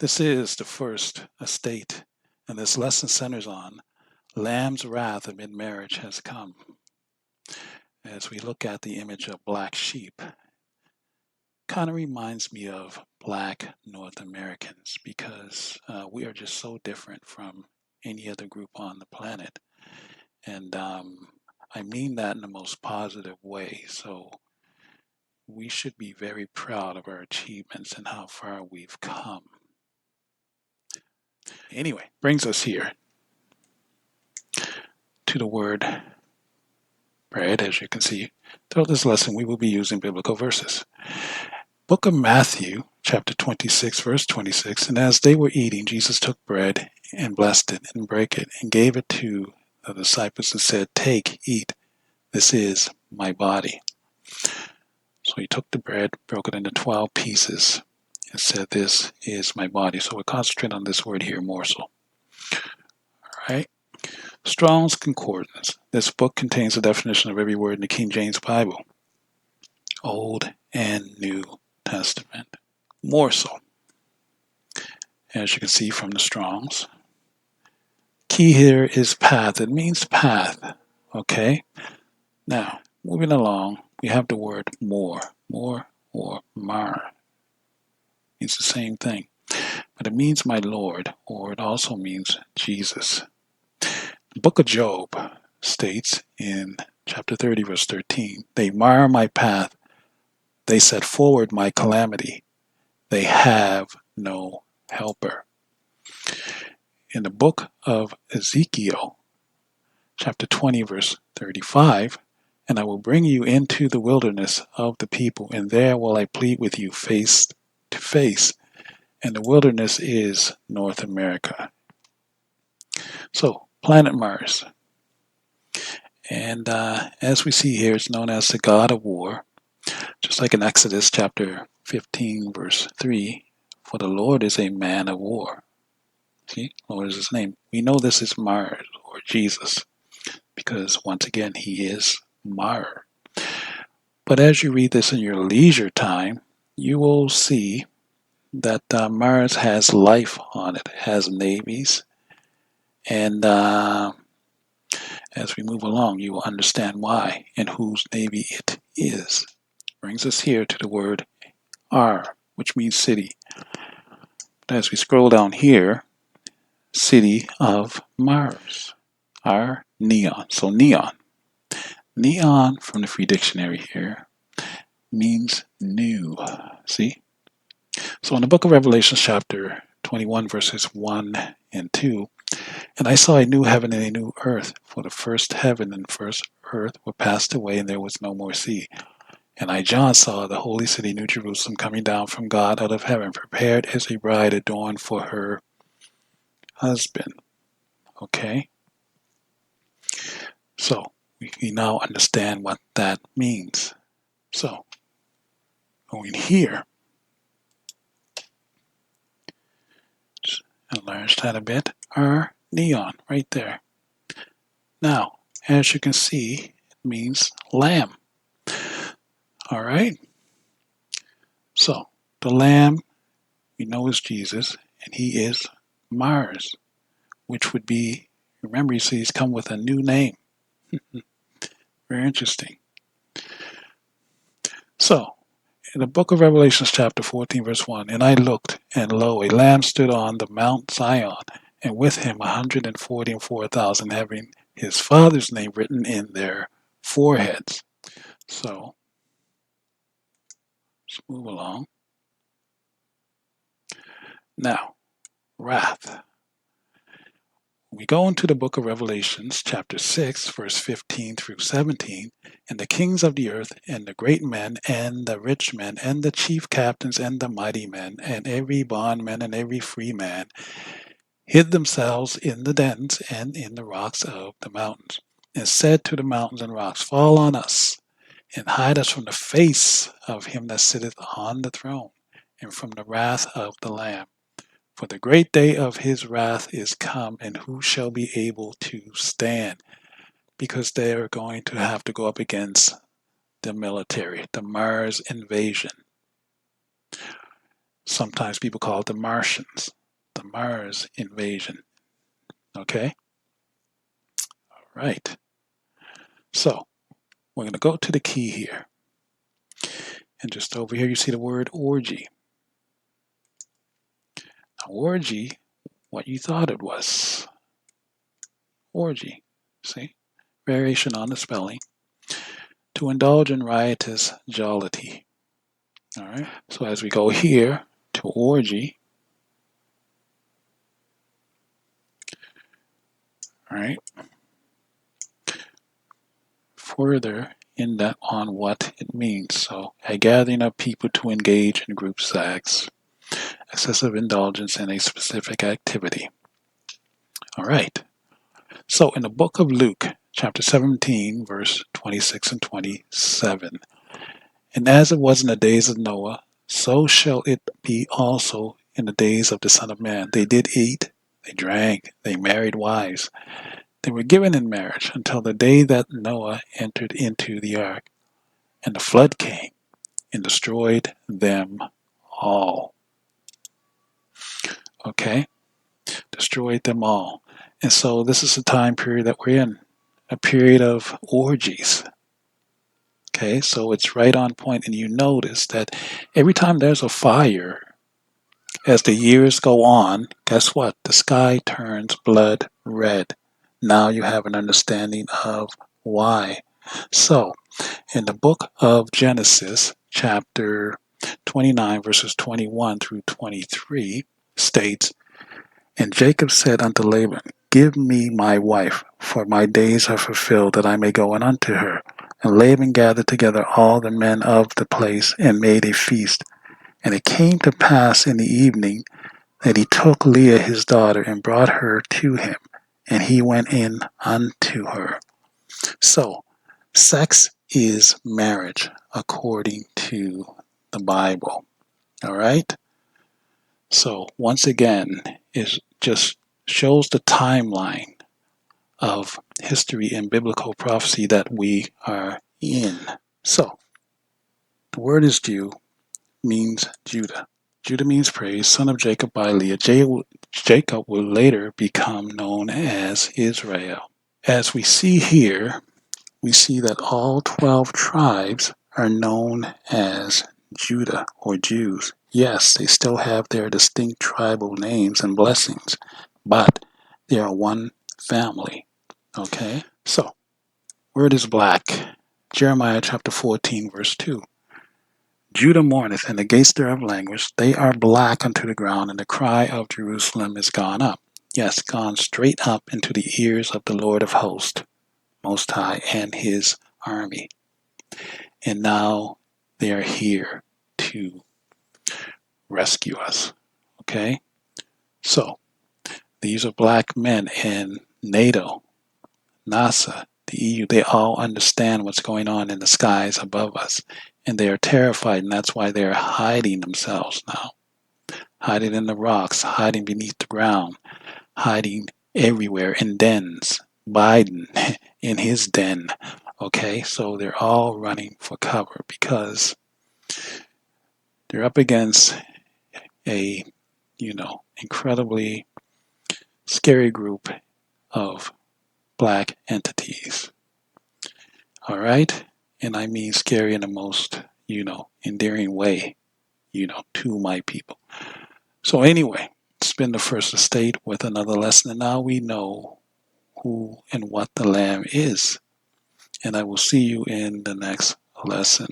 This is the first estate, and this lesson centers on Lamb's wrath amid marriage has come. As we look at the image of black sheep, kind of reminds me of black North Americans because we are just so different from any other group on the planet. And I mean that in the most positive way. So we should be very proud of our achievements and how far we've come. Anyway, brings us here to the word bread. As you can see, throughout this lesson, we will be using biblical verses. Book of Matthew, chapter 26, verse 26. And as they were eating, Jesus took bread and blessed it and brake it and gave it to the disciples and said, "Take, eat. This is my body." So he took the bread, broke it into 12 pieces, and said, "This is my body." So we'll concentrate on this word here, morsel. All right. Strong's Concordance. This book contains a definition of every word in the King James Bible, Old and New Testament. Morsel, as you can see from the Strong's. Key here is path. It means path. Okay. Now, moving along, we have the word more or mar. It's the same thing, but it means my Lord, or it also means Jesus. The book of Job states in chapter 30, verse 13, "They mar my path. They set forward my calamity. They have no helper." In the book of Ezekiel, chapter 20, verse 35, "And I will bring you into the wilderness of the people, and there will I plead with you face to face." And the wilderness is North America. So, planet Mars. And as we see here, it's known as the God of War. Just like in Exodus chapter 15, verse 3, "For the Lord is a man of war." See, Lord is his name. We know this is Mars or Jesus because once again, he is Mar. But as you read this in your leisure time, you will see that Mars has life on it, has navies, and as we move along, you will understand why and whose navy it is. Brings us here to the word R, which means city. But as we scroll down here, city of Mars, R, neon. So neon. Neon from the Free Dictionary here means new. See? So in the book of Revelation, chapter 21, verses 1 and 2, "And I saw a new heaven and a new earth, for the first heaven and first earth were passed away, and there was no more sea. And I, John, saw the holy city, New Jerusalem, coming down from God out of heaven, prepared as a bride adorned for her husband." Okay? So, we now understand what that means. So, going here, just enlarge that a bit, our neon right there. Now, as you can see, it means lamb. All right? So, the lamb we know is Jesus, and he is Mars, which would be, remember, you see, he's come with a new name. Very interesting. So, in the book of Revelation, chapter 14, verse 1, "And I looked, and lo, a lamb stood on the Mount Zion, and with him 144,000, having his Father's name written in their foreheads." So, let's move along. Now, wrath. We go into the book of Revelations, chapter 6, verse 15 through 17, "And the kings of the earth, and the great men, and the rich men, and the chief captains, and the mighty men, and every bondman, and every free man, hid themselves in the dens and in the rocks of the mountains, and said to the mountains and rocks, Fall on us, and hide us from the face of him that sitteth on the throne, and from the wrath of the Lamb. For the great day of his wrath is come, and who shall be able to stand?" Because they are going to have to go up against the military, the Mars invasion. Sometimes people call it the Martians. Mars invasion. Okay? All right. So we're going to go to the key here. And just over here, you see the word orgy. Now, orgy, what you thought it was. Orgy. See? Variation on the spelling. To indulge in riotous jollity. All right. So as we go here to orgy, all right, further in that on what it means. So a gathering of people to engage in group sex, excessive indulgence in a specific activity. All right. So in the book of Luke, chapter 17, verse 26 and 27, and as it was in the days of Noah, so shall it be also in the days of the Son of Man. They did eat, they drank, they married wives. They were given in marriage until the day that Noah entered into the ark, and the flood came and destroyed them all. Okay? Destroyed them all. And so this is the time period that we're in, a period of orgies. Okay, so it's right on point, and you notice that every time there's a fire, as the years go on, guess what? The sky turns blood red. Now you have an understanding of why. So, in the book of Genesis, chapter 29, verses 21 through 23, states, And Jacob said unto Laban, Give me my wife, for my days are fulfilled, that I may go in unto her. And Laban gathered together all the men of the place, and made a feast. And it came to pass in the evening that he took Leah his daughter, and brought her to him, and he went in unto her. So, sex is marriage, according to the Bible. All right? So, once again, it just shows the timeline of history and biblical prophecy that we are in. So, the word is Jew, means Judah. Judah means praise, son of Jacob by Leah. Jacob will later become known as Israel. As we see here, we see that all 12 tribes are known as Judah or Jews. Yes, they still have their distinct tribal names and blessings, but they are one family. Okay? So, word is black. Jeremiah chapter 14, verse 2. Judah mourneth, and the gates thereof languish. They are black unto the ground, and the cry of Jerusalem is gone up. Yes, gone straight up into the ears of the Lord of hosts, Most High, and his army. And now they are here to rescue us. Okay? So, these are black men in NATO, NASA, the EU. They all understand what's going on in the skies above us. And they are terrified, and that's why they're hiding themselves now. Hiding in the rocks, hiding beneath the ground, hiding everywhere in dens. Biden in his den. Okay, so they're all running for cover because they're up against a, incredibly scary group of black entities. All right? And I mean scary in the most, endearing way, to my people. So anyway, it's been the First Estate with another lesson, and now we know who and what the Lamb is. And I will see you in the next lesson.